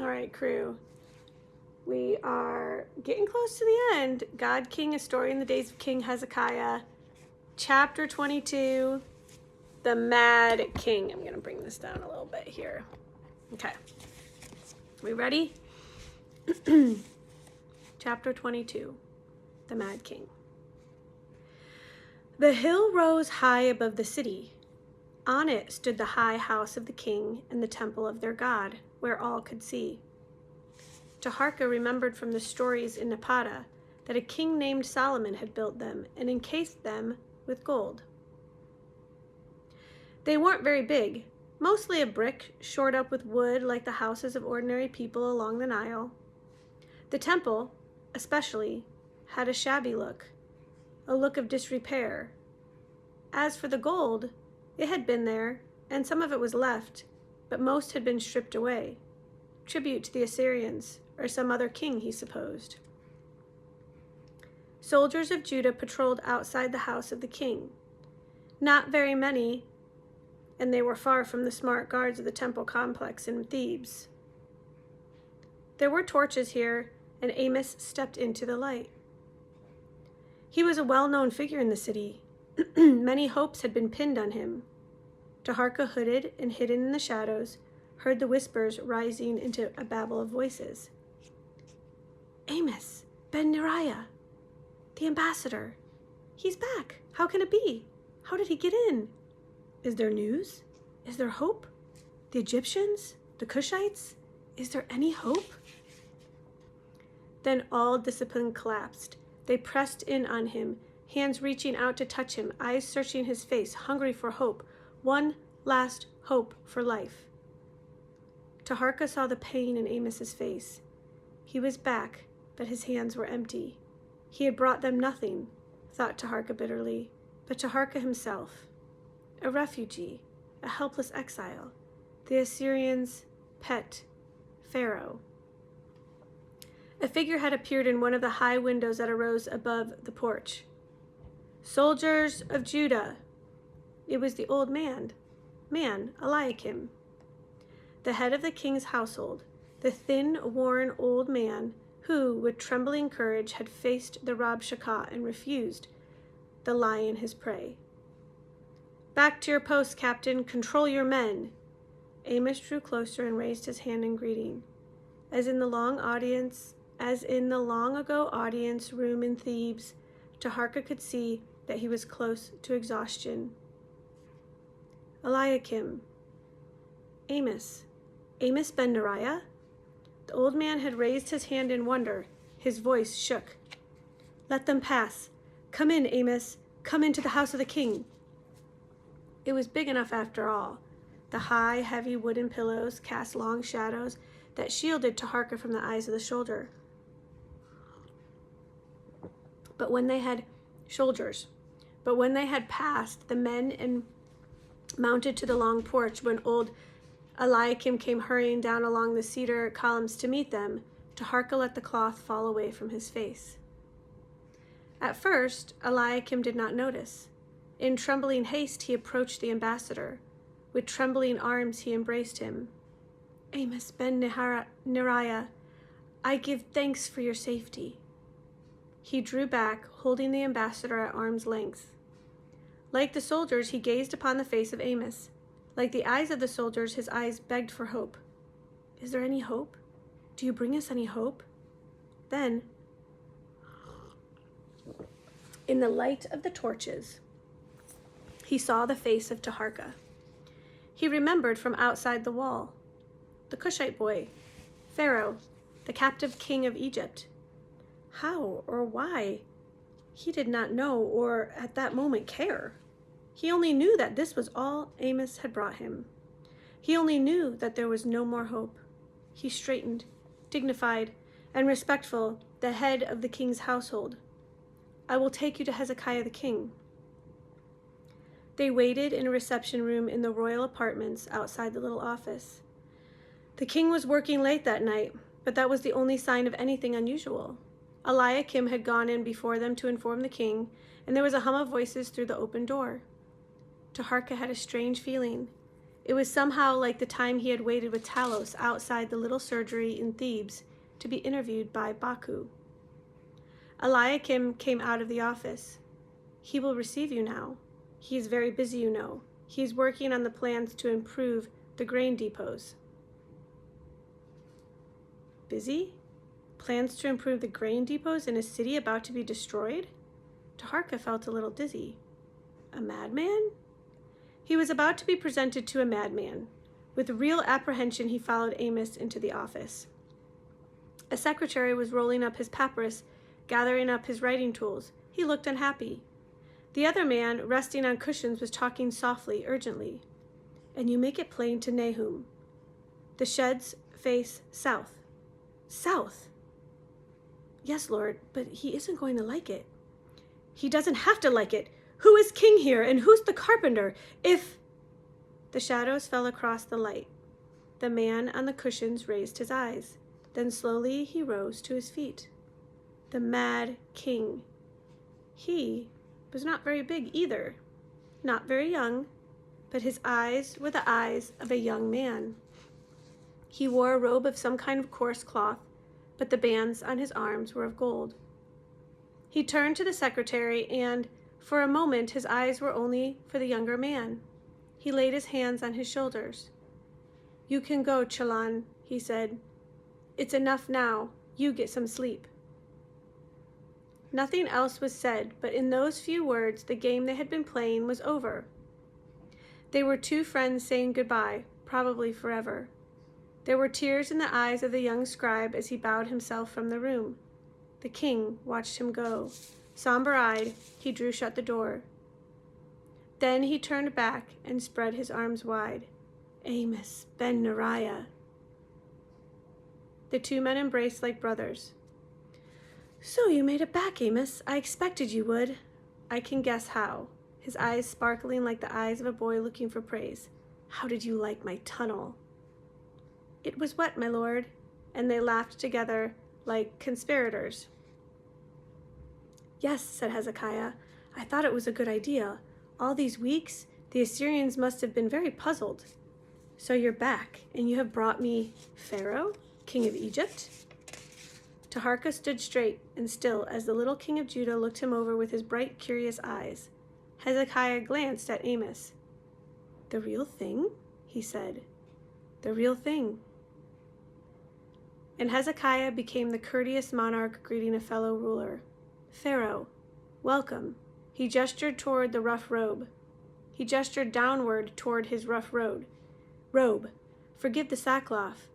All right, crew. We are getting close to the end. God King, a story in the days of King Hezekiah. Chapter 22, the Mad King. I'm going to bring this down a little bit here. Okay. We ready? Chapter 22, the Mad King. The hill rose high above the city. On it stood the high house of the king and the temple of their god, where all could see. Taharka remembered from the stories in Napata that a king named Solomon had built them and encased them with gold. They weren't very big, mostly of brick, shored up with wood like the houses of ordinary people along the Nile. The temple, especially, had a shabby look, a look of disrepair. As for the gold, it had been there, and some of it was left, but most had been stripped away. Tribute to the Assyrians, or some other king, he supposed. Soldiers of Judah patrolled outside the house of the king. Not very many, and they were far from the smart guards of the temple complex in Thebes. There were torches here, and Amos stepped into the light. He was a well-known figure in the city. Many hopes had been pinned on him. Taharka, hooded and hidden in the shadows, heard the whispers rising into a babble of voices. Amos, Ben Neriah, the ambassador. He's back. How can it be? How did he get in? Is there news? Is there hope? The Egyptians? The Cushites? Is there any hope? Then all discipline collapsed. They pressed in on him, hands reaching out to touch him, eyes searching his face, hungry for hope, one last hope for life. Taharka saw the pain in Amos's face. He was back, but his hands were empty. He had brought them nothing, thought Taharka bitterly, but Taharka himself, a refugee, a helpless exile, the Assyrians' pet, Pharaoh. A figure had appeared in one of the high windows that arose above the porch. Soldiers of Judah. It was the old man, Eliakim, the head of the king's household, the thin, worn old man who, with trembling courage, had faced the Rabshakeh and refused the lion his prey. Back to your post, Captain. Control your men. Amos drew closer and raised his hand in greeting. As in the long ago audience room in Thebes, Taharka could see that he was close to exhaustion. Eliakim. Amos Ben Neriah? The old man had raised his hand in wonder. His voice shook. Let them pass. Come in, Amos. Come into the house of the king. It was big enough after all. The high, heavy wooden pillows cast long shadows that shielded Taharka from the eyes of the soldier. But when they had passed the men and mounted to the long porch, when old Eliakim came hurrying down along the cedar columns to meet them, Taharka let the cloth fall away from his face. At first, Eliakim did not notice. In trembling haste, he approached the ambassador. With trembling arms, he embraced him. Amos Ben Neriah, I give thanks for your safety. He drew back, holding the ambassador at arm's length. Like the soldiers, he gazed upon the face of Amos. Like the eyes of the soldiers, his eyes begged for hope. Is there any hope? Do you bring us any hope? Then, in the light of the torches, he saw the face of Taharka. He remembered from outside the wall. The Cushite boy, Pharaoh, the captive king of Egypt. How or why? He did not know or at that moment care. He only knew that this was all Amos had brought him. He only knew that there was no more hope. He straightened, dignified and respectful, the head of the king's household. I will take you to Hezekiah the king. They waited in a reception room in the royal apartments outside the little office. The king was working late that night, but that was the only sign of anything unusual. Eliakim had gone in before them to inform the king, and there was a hum of voices through the open door. Taharka had a strange feeling. It was somehow like the time he had waited with Talos outside the little surgery in Thebes to be interviewed by Baku. Eliakim came out of the office. He will receive you now. He is very busy, you know. He is working on the plans to improve the grain depots. Busy? Plans to improve the grain depots in a city about to be destroyed? Taharka felt a little dizzy. A madman? He was about to be presented to a madman. With real apprehension, he followed Amos into the office. A secretary was rolling up his papyrus, gathering up his writing tools. He looked unhappy. The other man, resting on cushions, was talking softly, urgently. And you make it plain to Nahum. The sheds face south. South? Yes, Lord, but he isn't going to like it. He doesn't have to like it. Who is king here, and who's the carpenter? If... The shadows fell across the light. The man on the cushions raised his eyes. Then slowly he rose to his feet. The mad king. He was not very big either. Not very young, but his eyes were the eyes of a young man. He wore a robe of some kind of coarse cloth, but the bands on his arms were of gold. He turned to the secretary, and for a moment his eyes were only for the younger man. He laid his hands on his shoulders. You can go, Chalan, he said. It's enough now. You get some sleep. Nothing else was said, but in those few words the game they had been playing was over. They were two friends saying goodbye, probably forever. There were tears in the eyes of the young scribe as he bowed himself from the room. The king watched him go. Somber-eyed, he drew shut the door. Then he turned back and spread his arms wide. Amos ben Neriah. The two men embraced like brothers. So you made it back, Amos. I expected you would. I can guess how. His eyes sparkling like the eyes of a boy looking for praise. How did you like my tunnel? It was wet, my lord, and they laughed together like conspirators. Yes, said Hezekiah. I thought it was a good idea. All these weeks, the Assyrians must have been very puzzled. So you're back, and you have brought me Pharaoh, king of Egypt? Taharka stood straight and still as the little king of Judah looked him over with his bright, curious eyes. Hezekiah glanced at Amos. The real thing? He said. The real thing. And Hezekiah became the courteous monarch greeting a fellow ruler. Pharaoh, welcome. He gestured toward the rough robe. He gestured downward toward his rough robe. Forgive the sackcloth.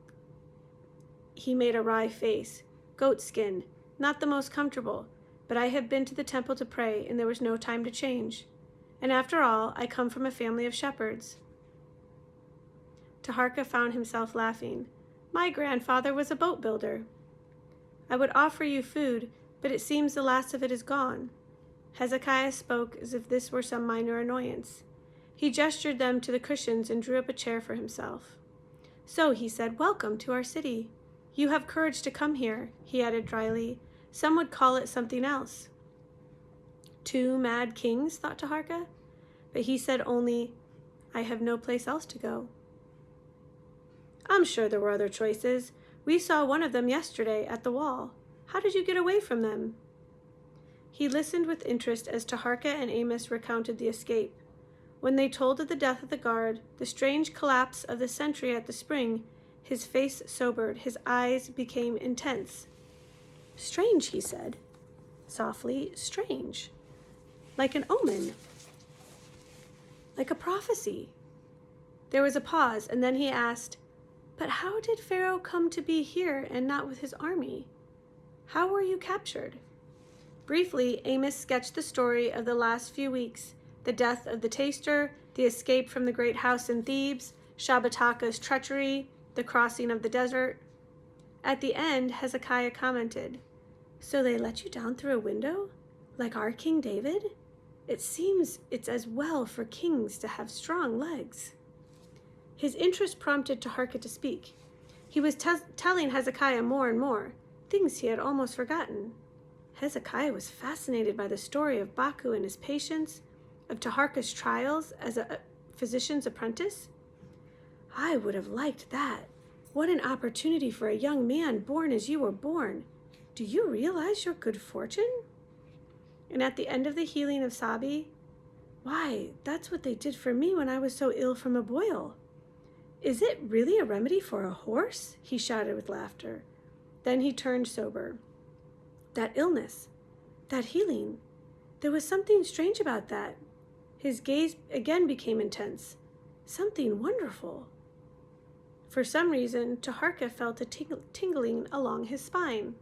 He made a wry face. Goatskin, not the most comfortable, but I have been to the temple to pray, and there was no time to change. And after all, I come from a family of shepherds. Taharka found himself laughing. My grandfather was a boat builder. I would offer you food, but it seems the last of it is gone. Hezekiah spoke as if this were some minor annoyance. He gestured them to the cushions and drew up a chair for himself. So, he said, welcome to our city. You have courage to come here, he added dryly. Some would call it something else. Two mad kings, thought Taharka, but he said only, I have no place else to go. I'm sure there were other choices. We saw one of them yesterday at the wall. How did you get away from them? He listened with interest as Taharka and Amos recounted the escape. When they told of the death of the guard, the strange collapse of the sentry at the spring, his face sobered, his eyes became intense. Strange, he said, softly, strange. Like an omen. Like a prophecy. There was a pause, and then he asked, but how did Pharaoh come to be here and not with his army? How were you captured? Briefly, Amos sketched the story of the last few weeks, the death of the taster, the escape from the great house in Thebes, Shabbataka's treachery, the crossing of the desert. At the end, Hezekiah commented, so they let you down through a window? Like our King David? It seems it's as well for kings to have strong legs. His interest prompted Taharka to speak. He was telling Hezekiah more and more, things he had almost forgotten. Hezekiah was fascinated by the story of Baku and his patients, of Taharka's trials as a physician's apprentice. I would have liked that. What an opportunity for a young man born as you were born. Do you realize your good fortune? And at the end of the healing of Sabi, why, that's what they did for me when I was so ill from a boil. Is it really a remedy for a horse? He shouted with laughter. Then he turned sober. That illness, that healing, there was something strange about that. His gaze again became intense. Something wonderful. For some reason, Taharka felt a tingling along his spine.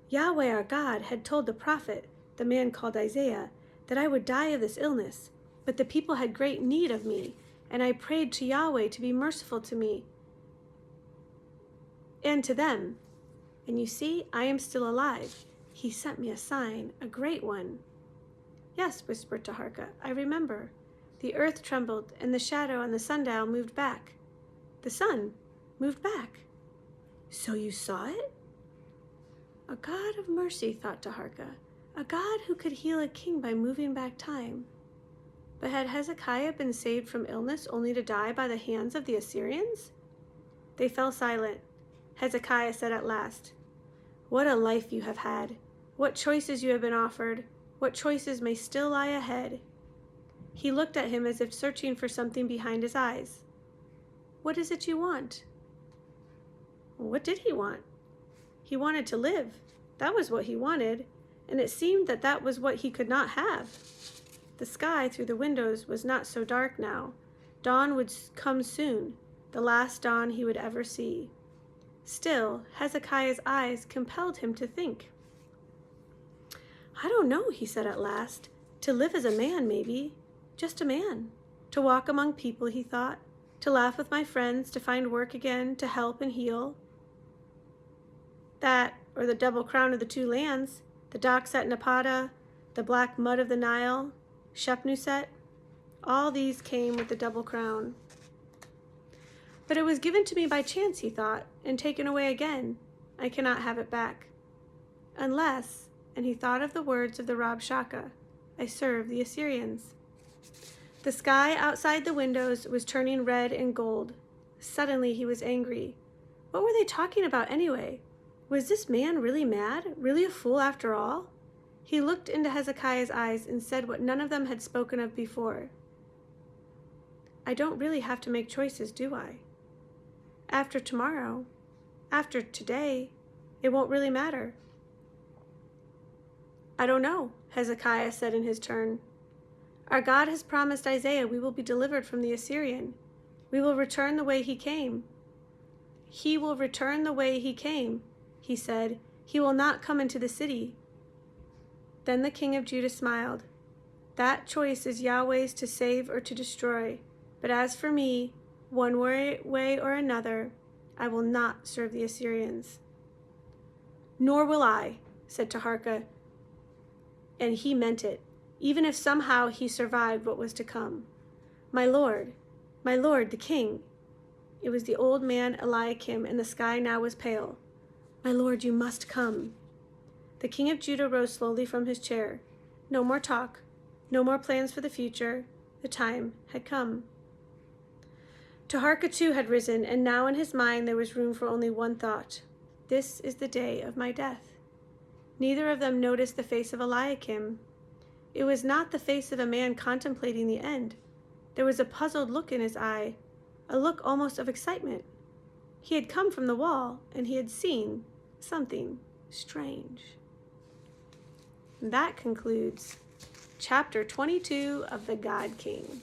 Yahweh our God had told the prophet, the man called Isaiah, that I would die of this illness, but the people had great need of me, and I prayed to Yahweh to be merciful to me and to them. And you see, I am still alive. He sent me a sign, a great one. Yes, whispered Taharka, I remember. The earth trembled, and the shadow on the sundial moved back. The sun moved back. So you saw it? A God of mercy, thought Taharka, a God who could heal a king by moving back time. But had Hezekiah been saved from illness only to die by the hands of the Assyrians? They fell silent. Hezekiah said at last, What a life you have had! What choices you have been offered! What choices may still lie ahead! He looked at him as if searching for something behind his eyes. What is it you want? What did he want? He wanted to live. That was what he wanted, and it seemed that that was what he could not have. The sky through the windows was not so dark now. Dawn would come soon, the last dawn he would ever see. Still, Hezekiah's eyes compelled him to think. I don't know, he said at last. To live as a man, maybe. Just a man. To walk among people, he thought. To laugh with my friends, to find work again, to help and heal. That, or the double crown of the two lands, the docks at Napata, the black mud of the Nile, Shepnuset, all these came with the double crown. But it was given to me by chance, he thought, and taken away again. I cannot have it back. Unless, and he thought of the words of the Rabshakeh, I serve the Assyrians. The sky outside the windows was turning red and gold. Suddenly he was angry. What were they talking about anyway? Was this man really mad? Really a fool after all? He looked into Hezekiah's eyes and said what none of them had spoken of before. I don't really have to make choices, do I? After tomorrow, after today, it won't really matter. I don't know, Hezekiah said in his turn. Our God has promised Isaiah we will be delivered from the Assyrian. We will return the way he came. He will return the way he came, he said. He will not come into the city. Then the king of Judah smiled. That choice is Yahweh's to save or to destroy. But as for me, one way or another, I will not serve the Assyrians. Nor will I, said Taharka, and he meant it, even if somehow he survived what was to come. My lord, the king. It was the old man Eliakim, and the sky now was pale. My lord, you must come. The king of Judah rose slowly from his chair. No more talk, no more plans for the future. The time had come. Taharka too had risen, and now in his mind there was room for only one thought. This is the day of my death. Neither of them noticed the face of Eliakim. It was not the face of a man contemplating the end. There was a puzzled look in his eye, a look almost of excitement. He had come from the wall, and he had seen something strange. And that concludes chapter 22 of The God King.